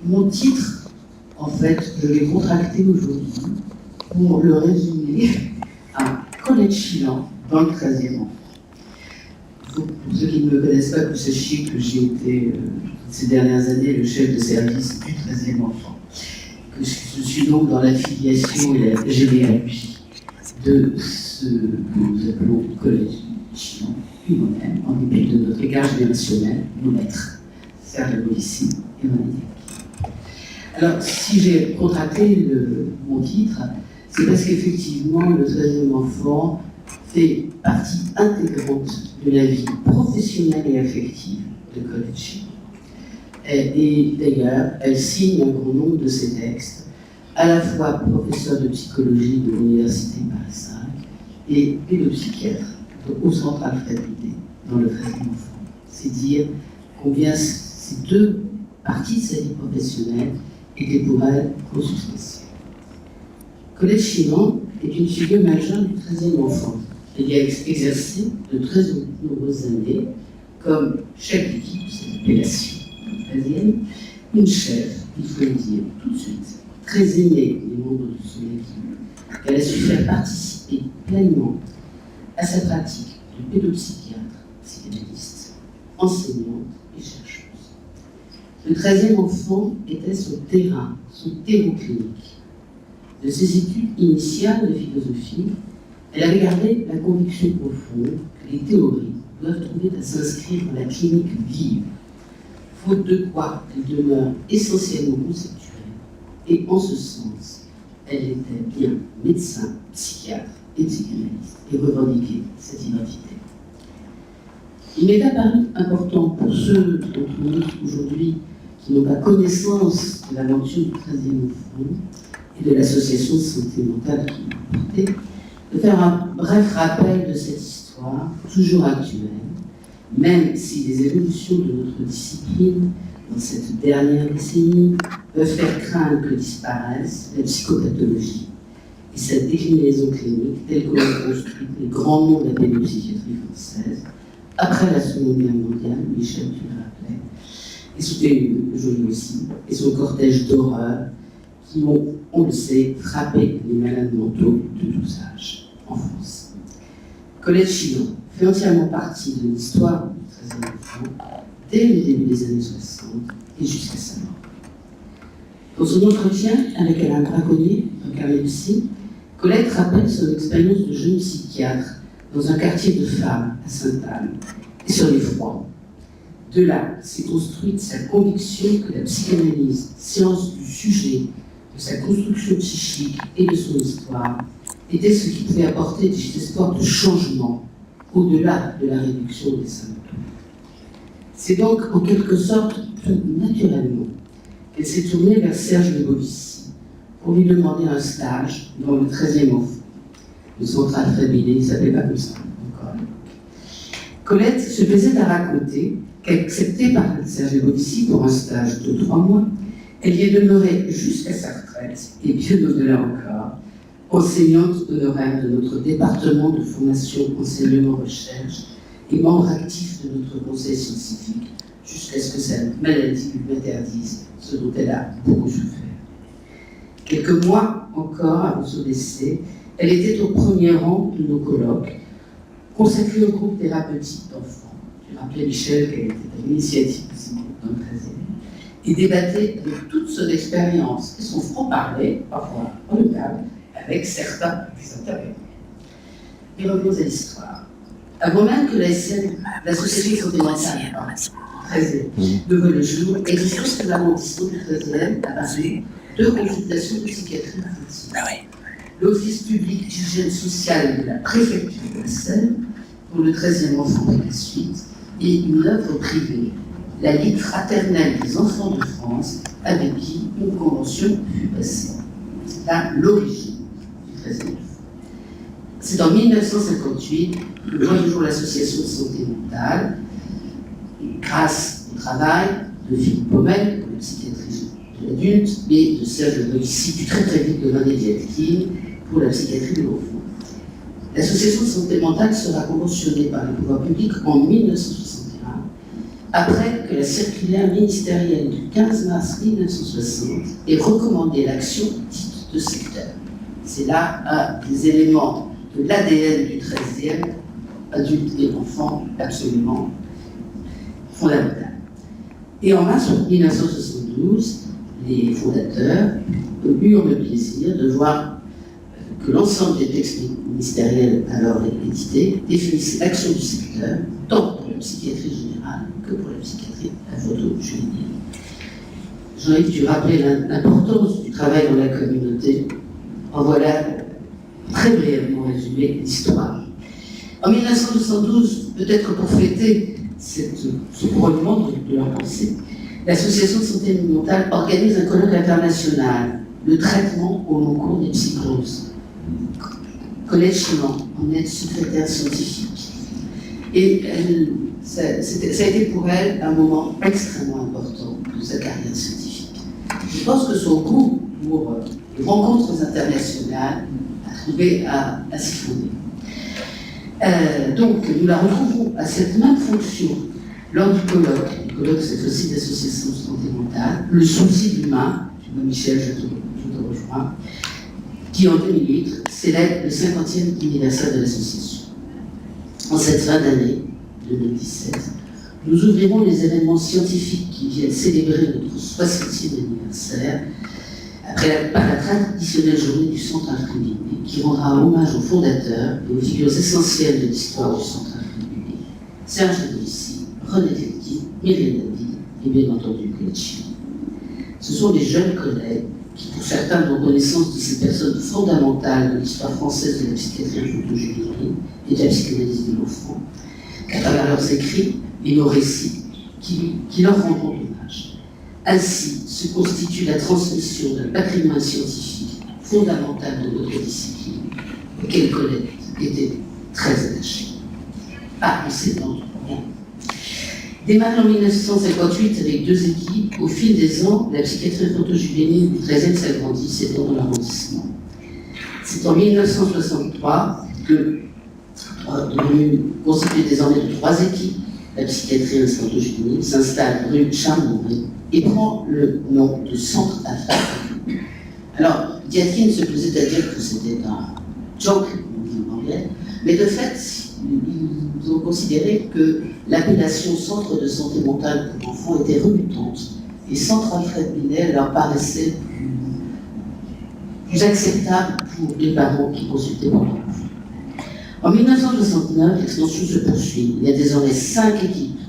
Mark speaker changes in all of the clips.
Speaker 1: mon titre, en fait, je l'ai contracté aujourd'hui pour le résumer à Colette Chilan dans le 13e enfant. Pour ceux qui ne me connaissent pas, que vous sachiez que j'ai été, ces dernières années, le chef de service du 13e enfant. Que je suis donc dans la filiation et la généalogie de ce que nous appelons Collège Chilan, puis moi-même, en dépit de notre égard générationnel, nos maîtres, Serge Bolissi et René Diac. Alors, si j'ai contracté mon titre, c'est parce qu'effectivement, le 13e enfant fait partie intégrante de la vie professionnelle et affective de Colette Chilan. Et d'ailleurs, elle signe un grand nombre de ses textes, à la fois professeur de psychologie de l'Université Paris 5 et pédopsychiatre au centre Alfred Bidet, dans le 13e enfant. C'est dire combien ces deux parties de sa vie professionnelle étaient pour elle consubstantielles. Colette Chilan est une figure majeure du 13e enfant. Elle y a exercé de très nombreuses années comme chef d'équipe, cette appellation 13e, une chef, il faut le dire tout de suite, très aimée des membres de son équipe. Elle a su faire participer pleinement à sa pratique de pédopsychiatre, psychanalyste, enseignante et chercheuse. Le 13e enfant était son terrain, son terreau clinique. De ses études initiales de philosophie, elle avait gardé la conviction profonde que les théories doivent trouver à s'inscrire dans la clinique vive, faute de quoi elles demeurent essentiellement conceptuelles. Et en ce sens, elle était bien médecin, psychiatre et psychanalyste, et revendiquait cette identité. Il m'est apparu important pour ceux d'entre nous aujourd'hui qui n'ont pas connaissance de l'aventure du 13e enfant et de l'association de santé mentale qui l'a portée, de faire un bref rappel de cette histoire, toujours actuelle, même si les évolutions de notre discipline dans cette dernière décennie peuvent faire craindre que disparaisse la psychopathologie et cette déclinaison clinique telle que l'ont construite les grands noms de la pédopsychiatrie française après la Seconde Guerre mondiale, Michel, tu le rappelais, et c'était joli aussi, et son cortège d'horreurs qui ont, on le sait, frappé les malades mentaux de tous âges en France. Colette Chilan fait entièrement partie de l'histoire du 13e enfant dès le début des années 60 et jusqu'à sa mort. Dans son entretien avec Alain Braconnier, un cardiologue, Colette rappelle son expérience de jeune psychiatre dans un quartier de femmes à Sainte-Anne et sur les froids. De là s'est construite sa conviction que la psychanalyse, science du sujet, de sa construction psychique et de son histoire, était ce qui pouvait apporter des espoirs de changement au-delà de la réduction des symptômes. C'est donc en quelque sorte tout naturellement qu'elle s'est tournée vers Serge de Bolissi pour lui demander un stage dans le 13e enfant. Le centre Alfred Bidet, il ne s'appelait pas comme ça encore. Colette se plaisait à raconter qu'acceptée par Serge de Bolissi pour un stage de 3 mois, elle y est demeurée jusqu'à sa retraite, et bien au-delà encore, enseignante honoraire de notre département de formation, enseignement, recherche, et membre actif de notre conseil scientifique, jusqu'à ce que sa maladie lui interdise, ce dont elle a beaucoup souffert. Quelques mois encore avant son décès, elle était au premier rang de nos colloques, consacrés au groupe thérapeutique d'enfants. Je rappelais Michel qu'elle était à l'initiative de ce groupe dans le 13e, et débattait avec toute son expérience et son franc-parler, parfois redoutable, avec certains des intervenants. Mais revenons à l'histoire. Avant même que l'ASN, l'association santé mentale, 13e, de voit le jour, existait sous l'arrondissement du 13e à Paris 2 consultations de psychiatrie infantile. L'Office public d'hygiène sociale de la préfecture de la Seine, pour le 13e enfant par la suite, et une œuvre privée, la Ligue fraternelle des enfants de France, avec qui une convention fut passée. C'est là l'origine du 13e enfant. C'est en 1958 que voit toujours l'association de santé mentale, grâce au travail de Philippe Pommel pour la psychiatrie de l'adulte, et de Serge Bolissi, puis très vite de René Diac pour la psychiatrie de l'enfant. L'association de santé mentale sera conventionnée par les pouvoirs publics en 1961 après que la circulaire ministérielle du 15 mars 1960 ait recommandé l'action dite de secteur. C'est là un des éléments de l'ADN du 13e, adultes et enfants, absolument fondamental. Et en mars 1972, les fondateurs eurent le plaisir de voir que l'ensemble des textes ministériels alors édités définissaient l'action du secteur, tant pour la psychiatrie générale que pour la psychiatrie infanto-juvénile. Jean-Yves, tu rappelais l'importance du travail dans la communauté. En voilà très brièvement résumé l'histoire. En 1972, peut-être pour fêter ce couronnement de leur pensée, l'Association de santé mentale organise un colloque international, le traitement au long cours des psychoses. Colette Chiman en est secrétaire scientifique. Et ça a été pour elle un moment extrêmement important de sa carrière scientifique. Je pense que son goût pour les rencontres internationales a trouvé à s'y fonder. Donc, nous la retrouvons à cette même fonction lors du colloque cette fois-ci d'association de santé mentale, le souci humain, Michel, je te rejoins, qui en 2008 célèbre le 50e anniversaire de l'association. En cette fin d'année 2017, nous ouvrirons les événements scientifiques qui viennent célébrer notre 60e anniversaire par la traditionnelle journée du Centre Alfred qui rendra hommage aux fondateurs et aux figures essentielles de l'histoire du Centre Alfred, Serge Debussy, René Delty, Myriam David et bien entendu Colette Chiman. Ce sont des jeunes collègues qui, pour certains, ont connaissance de ces personnes fondamentales de l'histoire française de la psychiatrie infanto-juvénile et de la psychanalyse de l'enfant, qu'à travers leurs écrits et nos récits qui leur rendront hommage. Ainsi se constitue la transmission d'un patrimoine scientifique fondamental de notre discipline, auquel Colette était très attachée. En s'étendant rien. Démarre en 1958 avec 2 équipes. Au fil des ans, la psychiatrie infanto-juvénile du 13e s'agrandit, s'étend dans l'arrondissement. C'est en 1963 que, constituée désormais de 3 équipes, la psychiatrie infanto-juvénile s'installe rue Charles-Mauré et prend le nom de Centre Alfred. Alors, Diatrine se plaisait à dire que c'était un joke, on dit en anglais, mais de fait, ils ont considéré que l'appellation Centre de santé mentale pour enfants était reluttante et Centre Alfred Binet leur paraissait plus acceptable pour les parents qui consultaient pour leur enfant. En 1969, l'extension se poursuit. Il y a désormais 5 équipes,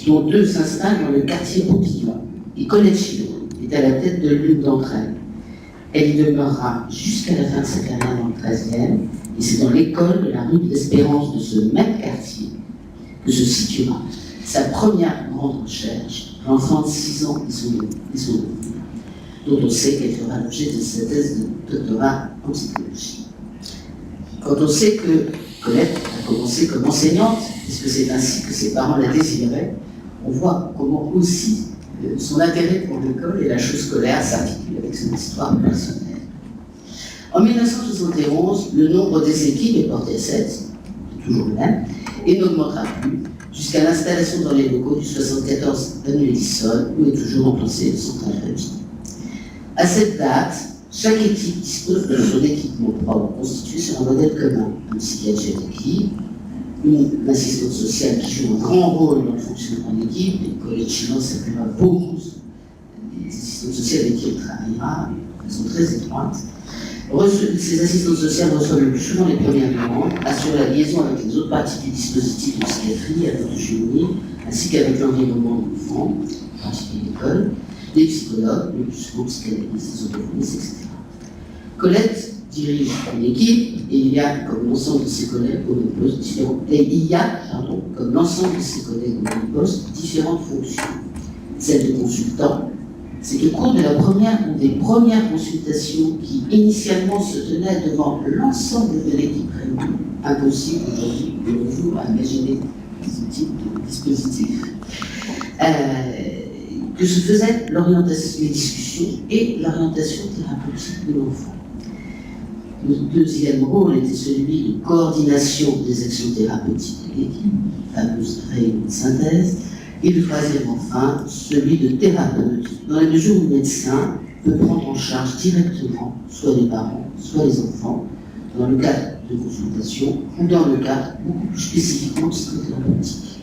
Speaker 1: dont 2 s'installent dans le quartier Popillon. Et Colette Chiman est à la tête de l'une d'entre elles. Elle y demeurera jusqu'à la fin de sa carrière dans le 13e, et c'est dans l'école de la rue de l'Espérance de ce même quartier que se situera sa première grande recherche, l'enfant de 6 ans et son devenir, dont on sait qu'elle fera l'objet de sa thèse de doctorat en psychologie. Quand on sait que Colette a commencé comme enseignante, puisque c'est ainsi que ses parents la désiraient, on voit comment aussi son intérêt pour l'école et la chose scolaire s'articule avec son histoire personnelle. En 1971, le nombre des équipes est porté à 7, toujours le même, et n'augmentera plus, jusqu'à l'installation dans les locaux du 74 avenue Edison, où est toujours emplacé le Centre Alfred. À cette date, chaque équipe dispose de son équipement propre, constitué sur un modèle commun. Un psychiatre chef d'équipe, une assistante sociale qui joue un grand rôle dans le fonctionnement de l'équipe, et Colette Chiman s'appellera beaucoup les assistantes sociales avec qui elle travaillera, elles sont très étroites. Ces assistantes sociales reçoivent le plus souvent les premières demandes, assurent la liaison avec les autres parties du dispositif de psychiatrie, avec le juvénile, ainsi qu'avec l'environnement de l'enfant, en particulier l'école, les psychologues, le plus souvent psychanalystes, les orthophonistes, etc. Colette dirige une équipe et il y a, comme l'ensemble de ses collègues au même poste, différentes fonctions. Celle de consultant, c'est au cours de la première ou des premières consultations qui initialement se tenaient devant l'ensemble de l'équipe réunie, impossible aujourd'hui de nouveau à imaginer ce type de dispositif, que se faisait l'orientation, les discussions et l'orientation thérapeutique de l'enfant. Le deuxième rôle était celui de coordination des actions thérapeutiques de l'équipe, fameuse réunion de synthèse, Et le troisième, enfin, celui de thérapeute, dans la mesure où le médecin peut prendre en charge directement soit les parents, soit les enfants, dans le cadre de consultation ou dans le cadre beaucoup plus spécifiquement psychothérapeutique.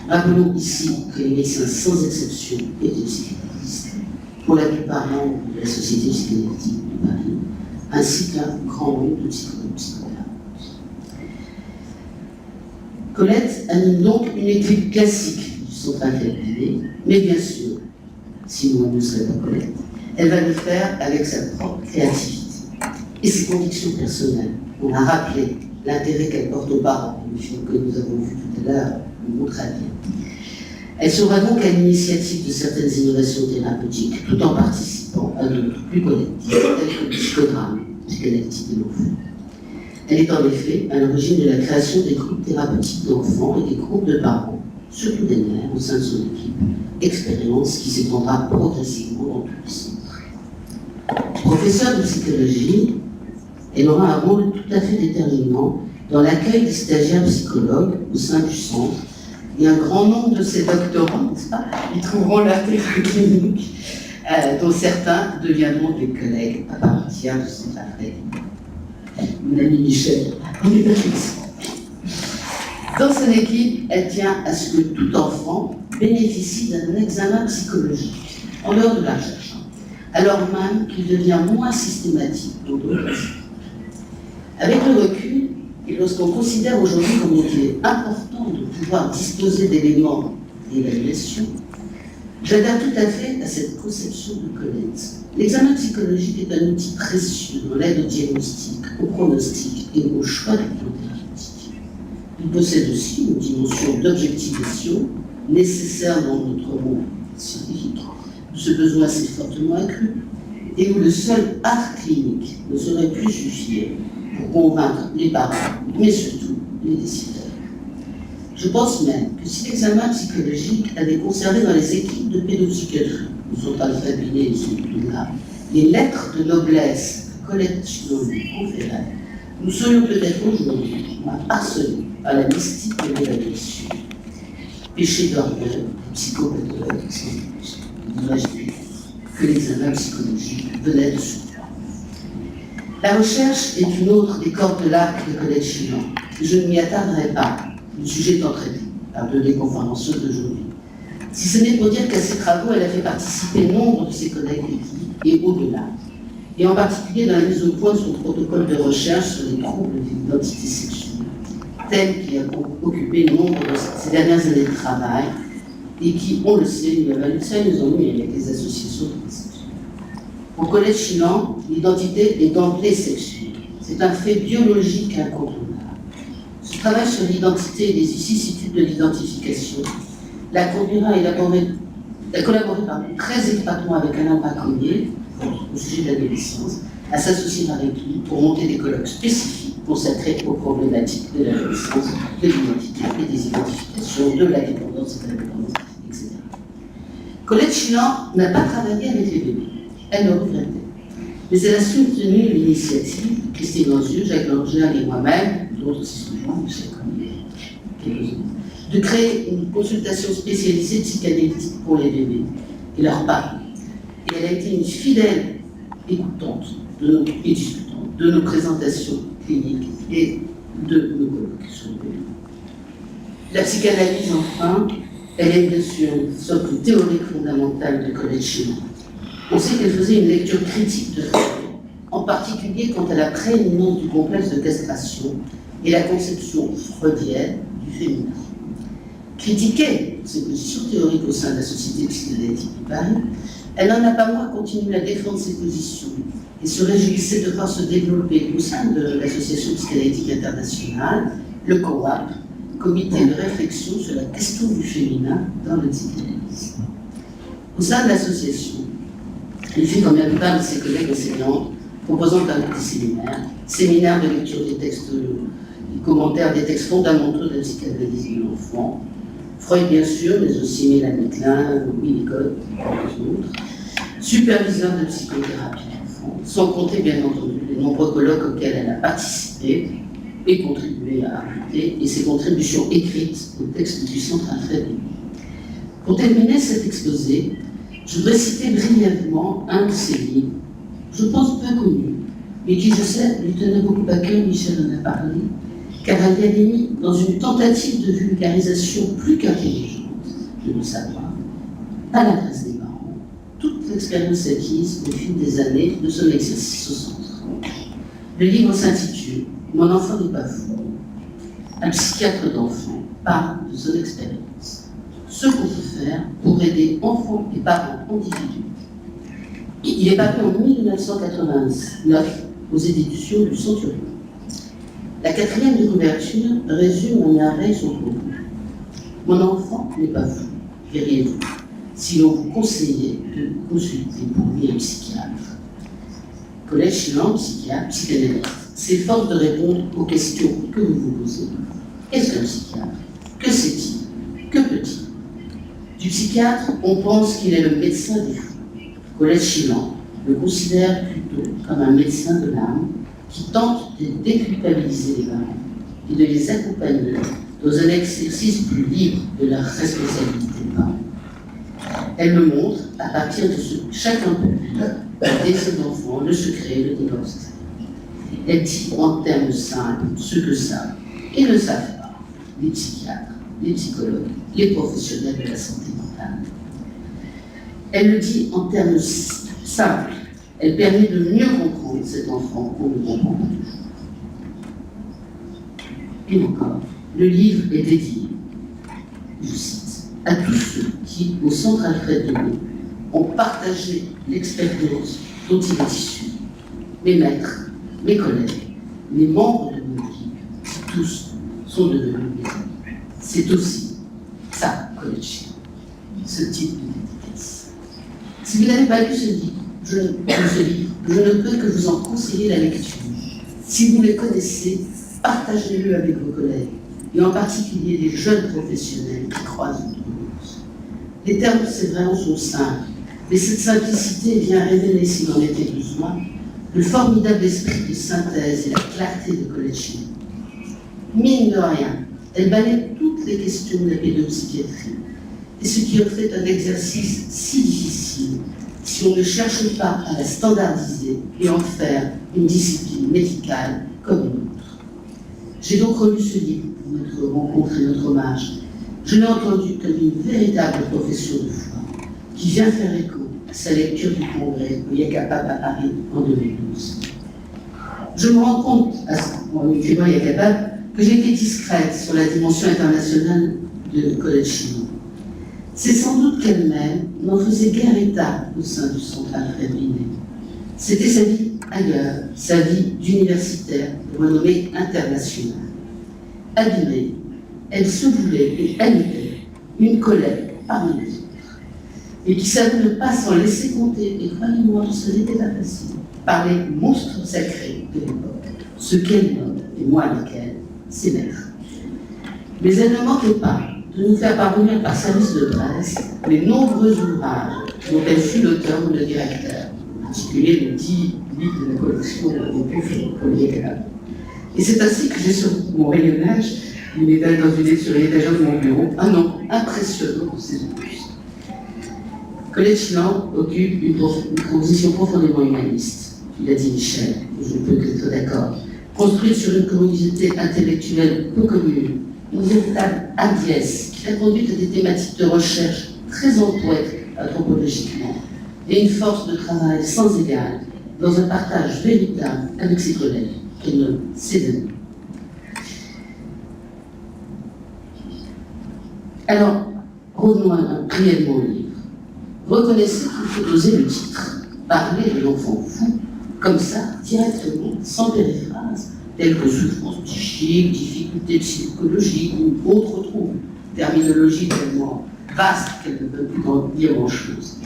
Speaker 1: Rappelons ici que les médecins, sans exception, étaient psychanalystes, pour la plupart membres de la Société psychanalytique de Paris, ainsi qu'un grand nombre de psychologues psychothérapeutes. Colette anime donc une étude classique du centre interdit, mais bien sûr, sinon elle ne serait pas Colette, elle va le faire avec sa propre créativité et ses convictions personnelles. On a rappelé l'intérêt qu'elle porte aux parents, le film que nous avons vu tout à l'heure le montre très bien. Elle sera donc à l'initiative de certaines innovations thérapeutiques, tout en participant à d'autres plus collectives, telles que le psychodrame, psychanalytique de l'enfant. Elle est en effet à l'origine de la création des groupes thérapeutiques d'enfants et des groupes de parents, surtout des mères au sein de son équipe, expérience qui s'étendra progressivement dans tous les centres. Professeure de psychologie, elle aura un rôle tout à fait déterminant dans l'accueil des stagiaires psychologues au sein du centre. Et un grand nombre de ces doctorants, n'est-ce pas, ils trouveront leur terrain clinique, dont certains deviendront des collègues à part entière du centre Alfred. Mon ami Michel, on est dans son équipe, elle tient à ce que tout enfant bénéficie d'un examen psychologique, en dehors de la recherche, alors même qu'il devient moins systématique dans d'autres. Avec le recul, et lorsqu'on considère aujourd'hui comme il est important de pouvoir disposer d'éléments d'évaluation, j'adhère tout à fait à cette conception de Colette. L'examen psychologique est un outil précieux dans l'aide au diagnostic, au pronostic et au choix du plan thérapeutique. Il possède aussi une dimension d'objectivation nécessaire dans notre monde scientifique, où ce besoin s'est fortement accru et où le seul art clinique ne saurait plus suffire pour convaincre les parents, mais surtout les décideurs. Je pense même que si l'examen psychologique avait conservé dans les équipes de pédopsychiatrie, où sont Alfred Binet et son là, les lettres de noblesse que Colette Chinon lui conférait, nous serions peut-être aujourd'hui harcelés à la mystique de l'évaluation. Péché d'orgueil, des psychopathologues sans imaginer que l'examen psychologique venait de ce point. La recherche est une autre des cordes de l'arc de Colette Chinon. Je ne m'y attarderai pas. Le sujet étant traité par deux des conférenciers d'aujourd'hui. Si ce n'est pour dire qu'à ses travaux, elle a fait participer nombre de ses collègues d'équipe et au-delà, et en particulier dans la mise au point de son protocole de recherche sur les troubles de l'identité sexuelle, thème qui a occupé nombre de ces dernières années de travail et qui, on le sait, lui a valu sérieux ennuis avec les associations transsexuelles. Pour Colette Chinon, l'identité est d'emblée sexuelle. C'est un fait biologique incontournable. Ce travail sur l'identité et les vicissitudes de l'identification la conduira à collaborer très étroitement avec Alain Braconnier, au sujet de l'adolescence, à s'associer avec lui pour monter des colloques spécifiques consacrés aux problématiques de l'adolescence, de l'identité et des identifications, de la dépendance et de la dépendance, etc. Colette Chinon n'a pas travaillé avec les bébés, elle le regrettait. Mais elle a soutenu l'initiative, Christine Anzieux, Jacques Langère et moi-même, d'autres s'y sont joints, Michel Cormier, de créer une consultation spécialisée psychanalytique pour les bébés et leurs parents. Et elle a été une fidèle écoutante et discutante de nos présentations cliniques et de nos colloques sur le bébé. La psychanalyse, enfin, elle est bien sûr une socle théorique fondamentale de Colette Chinon. On sait qu'elle faisait une lecture critique de Freud, en particulier quant à la prééminence du complexe de castration et la conception freudienne du féminin. Critiquée pour ses positions théoriques au sein de la Société psychanalytique de Paris, elle n'en a pas moins continué à défendre ses positions et se réjouissait de voir se développer au sein de l'Association psychanalytique internationale, le COAP, Comité de réflexion sur la question du féminin dans le psychanalyse. Au sein de l'association, elle fut, comme la plupart de ses collègues enseignants, proposant un séminaire de lecture des textes, des commentaires des textes fondamentaux de la psychanalyse de l'enfant, Freud bien sûr, mais aussi Mélanie Klein, Winnicott et d'autres, superviseur de psychothérapie d'enfants, sans compter bien entendu les nombreux colloques auxquels elle a participé et contribué à arrêter, et ses contributions écrites au texte du centre Alfred. Pour terminer cet exposé, je voudrais citer brièvement un de ses livres, je pense peu connu, mais qui, je sais, lui tenait beaucoup à cœur, Michel en a parlé, car elle y avait mis dans une tentative de vulgarisation plus qu'intelligente de le savoir, à l'adresse des parents, toute l'expérience acquise au fil des années de son exercice au centre. Le livre s'intitule « Mon enfant n'est pas fou ». Un psychiatre d'enfants parle de son expérience. Ce qu'on peut faire pour aider enfants et parents individuels. Il est paru en 1989 aux éditions du Centurion. La quatrième de couverture résume en merveille son propos. Mon enfant n'est pas fou, verriez-vous, si l'on vous conseillait de consulter pour lui un psychiatre. Colette Chilan, psychiatre, psychanalyste, s'efforce de répondre aux questions que vous vous posez. Qu'est-ce qu'un psychiatre? Que sait-il? Que peut-il? Du psychiatre, on pense qu'il est le médecin des fous. Colette Chilan le considère plutôt comme un médecin de l'âme qui tente de déculpabiliser les parents et de les accompagner dans un exercice plus libre de leur responsabilité de parents. Elle me montre, à partir de ce que chacun peut aider ses enfants, le secret, le diagnostic. Elle dit en termes simples ce que savent et ne savent pas les psychiatres, les psychologues, les professionnels de la santé mentale. Elle le dit en termes simples. Elle permet de mieux comprendre cet enfant qu'on ne comprend pas toujours. Et encore, le livre est dédié, je cite, à tous ceux qui, au centre Alfred Denis, ont partagé l'expérience dont il est issu. Mes maîtres, mes collègues, les membres de mon équipe, qui tous sont devenus mes amis. C'est aussi ça, Colette Chilan, ce type de dédicace. Si vous n'avez pas lu ce livre, je ne peux que vous en conseiller la lecture. Si vous le connaissez, partagez-le avec vos collègues, et en particulier les jeunes professionnels qui croisent votre route. Les termes, c'est vraiment sont simples, mais cette simplicité vient révéler, s'il en était besoin, le formidable esprit de synthèse et la clarté de Colette Chilan. Mine de rien, elle balaye toutes les questions de la pédopsychiatrie, et ce qui en fait un exercice si difficile si on ne cherche pas à la standardiser et en faire une discipline médicale comme une autre. J'ai donc relu ce livre pour notre rencontre et notre hommage. Je l'ai entendu comme une véritable profession de foi qui vient faire écho à sa lecture du congrès au Yakapab à Paris en 2012. Je me rends compte, en écrivant Yakapab, que j'ai été discrète sur la dimension internationale de Colette Chilan. C'est sans doute qu'elle-même n'en faisait guère état au sein du centre Alfred Binet. C'était sa vie ailleurs, sa vie d'universitaire de renommée internationale. Abîmée, elle se voulait et elle était une collègue parmi les autres, et qui savait ne pas s'en laisser compter, et croyez-moi, ce n'était pas facile, par les monstres sacrés de l'époque, ce qu'elle nomme, et moi avec elle, ses maîtres. Mais elle ne manquait pas de nous faire parvenir par service de presse les nombreux ouvrages dont elle fut l'auteur ou le directeur, en particulier les 10 livres de la collection des plus pour les Yakapab. Et c'est ainsi que j'ai sur mon rayonnage, sur l'étagère de mon bureau, un nombre impressionnant de ces opus. Colette Chilan occupe une position profondément humaniste, il a dit Michel, je ne peux qu'être d'accord, construite sur une communauté intellectuelle peu commune, une véritable hardiesse qui a conduit à des thématiques de recherche très empoètes anthropologiquement et une force de travail sans égale dans un partage véritable avec ses collègues qu'elle nomme ses amis. Alors, revenons brièvement au livre. Reconnaissez qu'il faut oser le titre, parler de l'enfant fou, comme ça, directement, sans périphrase, telles que souffrance psychique, difficultés psychologiques ou autres troubles, terminologie tellement vaste qu'elle ne peut plus en dire grand-chose.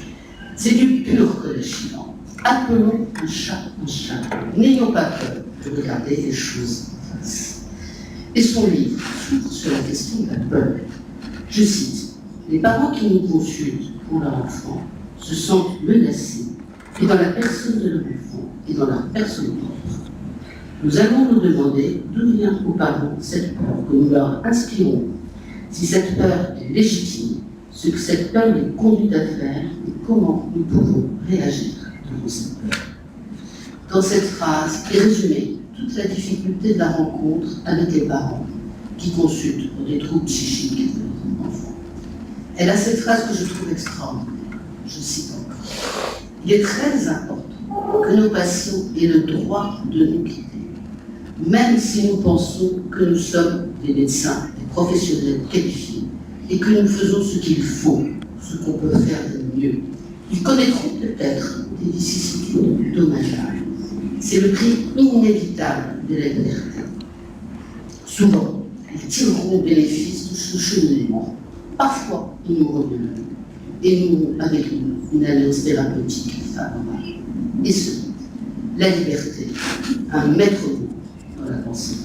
Speaker 1: C'est du pur Colette Chilan. Appelons un chat un chat. N'ayons pas peur de regarder les choses en face. Et son livre s'ouvre sur la question de la peur. Je cite, « Les parents qui nous consultent pour leur enfant se sentent menacés, et dans la personne de leur enfant, et dans leur personne propre. Nous allons nous demander d'où vient aux parents cette peur que nous leur inspirons. Si cette peur est légitime, ce que cette peur les conduit à faire et comment nous pouvons réagir devant cette peur. Dans cette phrase est résumée toute la difficulté de la rencontre avec les parents qui consultent pour des troubles psychiques de l'enfant. Elle a cette phrase que je trouve extraordinaire. Je cite encore. Il est très important que nos patients aient le droit de nous quitter, même si nous pensons que nous sommes des médecins, des professionnels qualifiés, et que nous faisons ce qu'il faut, ce qu'on peut faire de mieux. Ils connaîtront peut-être des vicissitudes dommageables. C'est le prix inévitable de la liberté. Souvent, ils tireront bénéfice de ce cheminement. Parfois, ils nous reviennent et nous, avec une alliance thérapeutique favorable. Et ce, la liberté, un maître mot dans la pensée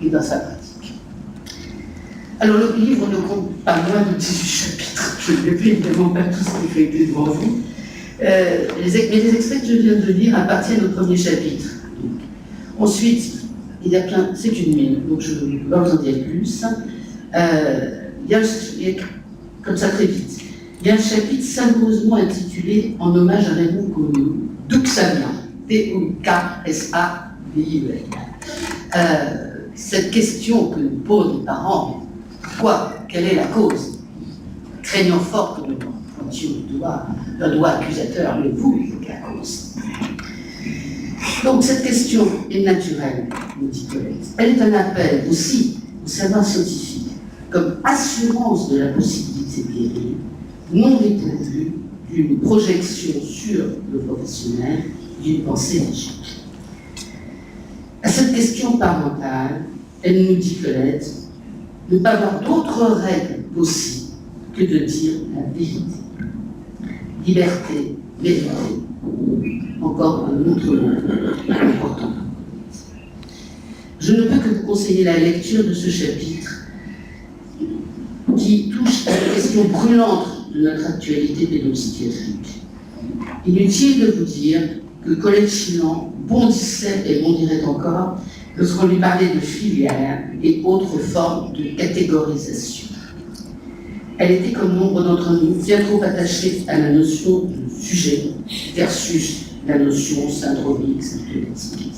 Speaker 1: et dans sa pratique. Alors, le livre ne compte pas moins de 18 chapitres. Je ne vais évidemment pas tous les feuilleter devant vous. Mais les extraits que je viens de lire appartiennent au premier chapitre. Ensuite, il y a plein, c'est une mine, donc je ne vais pas vous en dire plus. Il y a, comme ça très vite, il y a un chapitre savoureusement intitulé en hommage à Raymond Queneau, d'où que ça vient, D-O-K-S-A-V-I-E-L. Cette question que nous posent les parents, pourquoi, quelle est la cause, craignant fort que nous pointions le doigt accusateur, mais vous, c'est la cause. Donc cette question est naturelle, nous dit Colette. Elle est un appel aussi au savoir scientifique, comme assurance de la possibilité de guérir, non dépourvue d'une projection sur le professionnel, d'une pensée logique. À cette question parentale, elle nous dit Colette, ne pas avoir d'autres règles possibles que de dire la vérité. Liberté, vérité. Encore un autre mot important. Je ne peux que vous conseiller la lecture de ce chapitre qui touche à la question brûlante de notre actualité pédopsychiatrique. Inutile de vous dire que Colette Chilan bondissait et bondirait encore lorsqu'on lui parlait de filière et autres formes de catégorisation. Elle était, comme nombre d'entre nous, bien trop attachée à la notion de sujet versus la notion syndromique, symptomatique.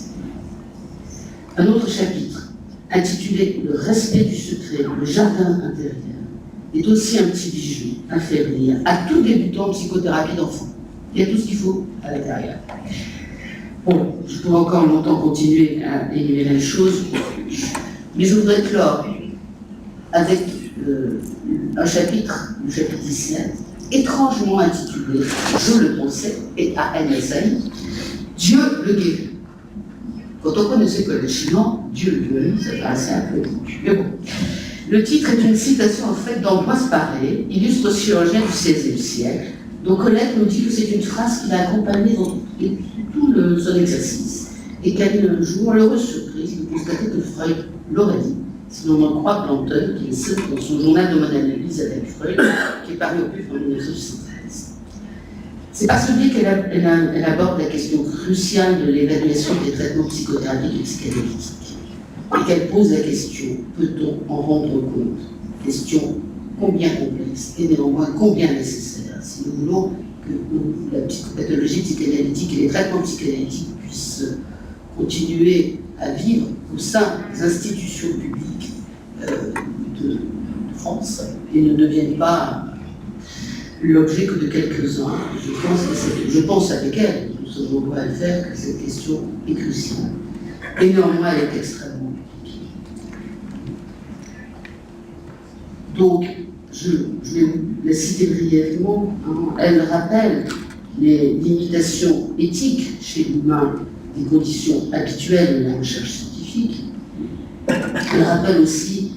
Speaker 1: Un autre chapitre, intitulé « Le respect du secret, le jardin intérieur », est aussi un petit bijou à faire lire à tout débutant en psychothérapie d'enfant. Il y a tout ce qu'il faut à l'intérieur. Bon, je pourrais encore longtemps continuer à énumérer les choses, mais je voudrais clore avec un chapitre, le chapitre 17, étrangement intitulé, je le pensais, P-A-N-S-A-I, Dieu le guérit. Quand on connaissait Colette Chilan, Dieu le guérit, ça paraissait un peu étrange. Mais bon. Le titre est une citation en fait d'Ambroise Paré, illustre chirurgien du XVIe siècle, dont Colette nous dit que c'est une phrase qui l'a accompagnée dans tout son exercice, et qu'elle a un jour l'heureuse surprise de constater que Freud l'aurait dit, si l'on en croit Plantel, qui est seul dans son journal de mon analyse avec Freud, qui est paru au PUF en 1973. C'est par ce biais qu'elle aborde la question cruciale de l'évaluation des traitements psychothérapiques et psychanalytiques. Et qu'elle pose la question, peut-on en rendre compte? Question combien complexe et néanmoins combien nécessaire, si nous voulons que la psychopathologie psychanalytique et les traitements psychanalytiques puissent continuer à vivre au sein des institutions publiques de France et ne deviennent pas l'objet que de quelques-uns. Je pense avec elle, nous sommes nombreux à le faire, que cette question est cruciale. Et néanmoins, elle est extrêmement compliquée. Donc, je vais la citer brièvement. Elle rappelle les limitations éthiques chez l'humain des conditions habituelles de la recherche scientifique. Elle rappelle aussi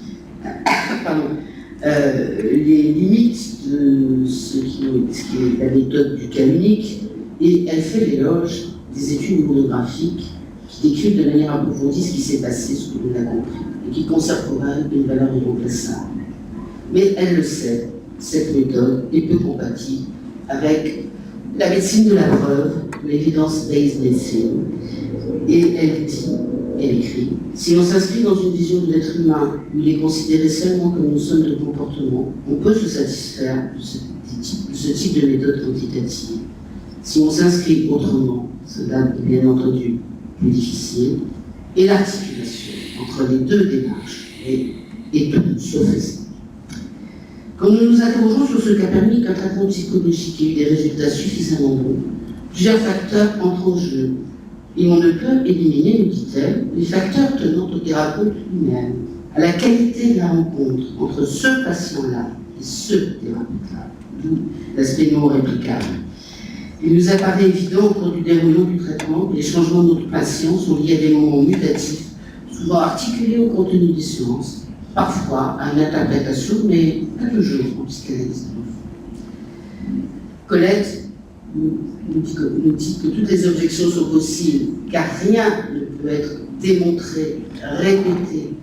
Speaker 1: les limites de ce qui est la méthode du cas unique, et elle fait l'éloge des études monographiques qui décrivent de manière approfondie ce qui s'est passé, ce que l'on a compris, et qui conservera une valeur irremplaçable. Mais elle le sait, cette méthode est peu compatible avec la médecine de la preuve, l'évidence-based medicine, et elle dit, elle écrit, si on s'inscrit dans une vision de l'être humain où il est considéré seulement comme une somme de comportements, on peut se satisfaire de ce type de méthode quantitative. Si on s'inscrit autrement, cela est bien entendu plus difficile, et l'articulation entre les deux démarches est tout sauf facile. Quand nous nous interrogeons sur ce qu'a permis qu'un traitement psychologique ait eu des résultats suffisamment bons, plusieurs facteurs entrent en jeu. Et on ne peut éliminer, nous dit-elle, les facteurs tenant au thérapeute lui-même, à la qualité de la rencontre entre ce patient-là et ce thérapeute-là, d'où l'aspect non réplicable. Il nous apparaît évident au cours du déroulement du traitement que les changements de notre patient sont liés à des moments mutatifs, souvent articulés au contenu des séances, parfois à une interprétation, mais pas toujours en psychanalyse. Colette nous dit que toutes les objections sont possibles, car rien ne peut être démontré, répété,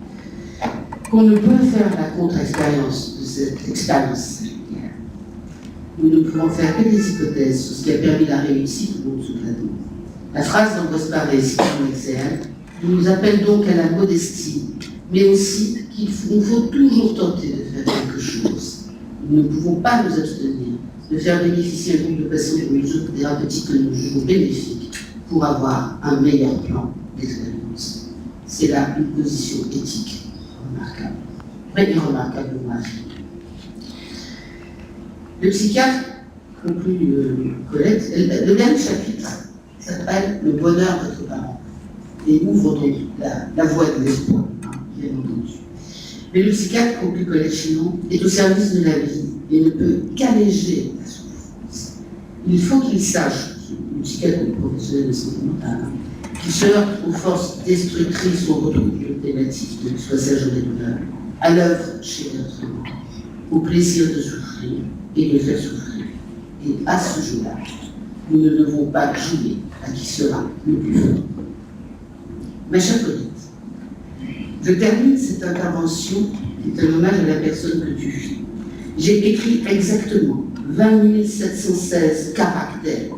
Speaker 1: qu'on ne peut faire la contre-expérience de cette expérience. Nous ne pouvons faire que des hypothèses sur ce qui a permis la réussite de ce traitement. La phrase d'Ambroise Paré, citée en exergue, nous appelle donc à la modestie, mais aussi qu'il faut toujours tenter de faire quelque chose. Nous ne pouvons pas nous abstenir de faire bénéficier un groupe de patients de mesures thérapeutiques que nous jugeons bénéfiques pour avoir un meilleur plan d'expérience. C'est là une position éthique remarquable, très remarquablement affirmée. Le psychiatre conclut Colette, le dernier chapitre s'appelle « Le bonheur d'être parent » et ouvre donc la voie de l'espoir, bien entendu. Mais le psychiatre, conclut Colette Chinon, est au service de la vie et ne peut qu'alléger la souffrance. Il faut qu'il sache, le psychiatre ou le professionnel de santé mentale, qu'il se heurte aux forces destructrices ou retrouve le thématique de l'exploitation des douleurs, à l'œuvre chez l'être humain, au plaisir de souffrir et de faire souffrir. Et à ce jeu-là, nous ne devons pas jouer à qui sera le plus fort. Ma chère Colette, je termine cette intervention qui est un hommage à la personne que tu fus. J'ai écrit exactement 20 716 caractères,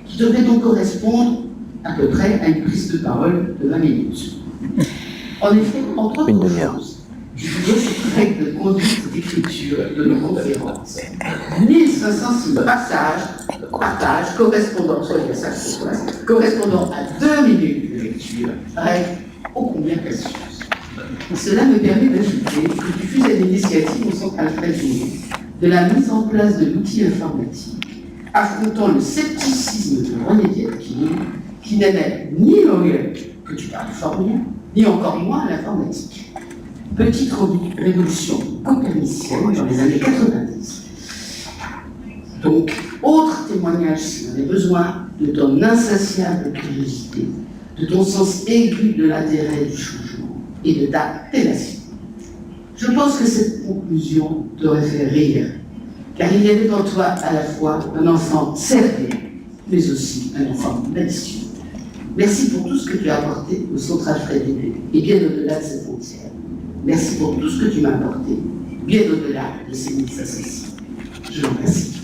Speaker 1: qui devraient donc correspondre à peu près à une prise de parole de 20 minutes. En effet, entre autres choses, j'utilisais cette règle de conduite d'écriture de nos conférences. 1506 partages correspondant, correspondant à 2 minutes de lecture, règle ô combien précieuse. Cela me permet d'ajouter que tu fus à l'initiative au Centre Alfred Joubert de la mise en place de l'outil informatique, affrontant le scepticisme de René Dietkine, qui n'aimait ni l'anglais, que tu parles fort bien, ni encore moins l'informatique. Petite révolution copernicienne dans les années 90. Donc, autre témoignage, si on avait besoin, de ton insatiable curiosité, de ton sens aigu de l'intérêt du changement et de ta ténacité. Je pense que cette conclusion t'aurait fait rire, car il y avait en toi à la fois un enfant sérieux, mais aussi un enfant malicieux. Merci pour tout ce que tu as apporté au Centre Alfred Joubert, et bien au-delà de cette frontière. Merci pour tout ce que tu m'as apporté, bien au-delà de ces 1506. Je vous remercie.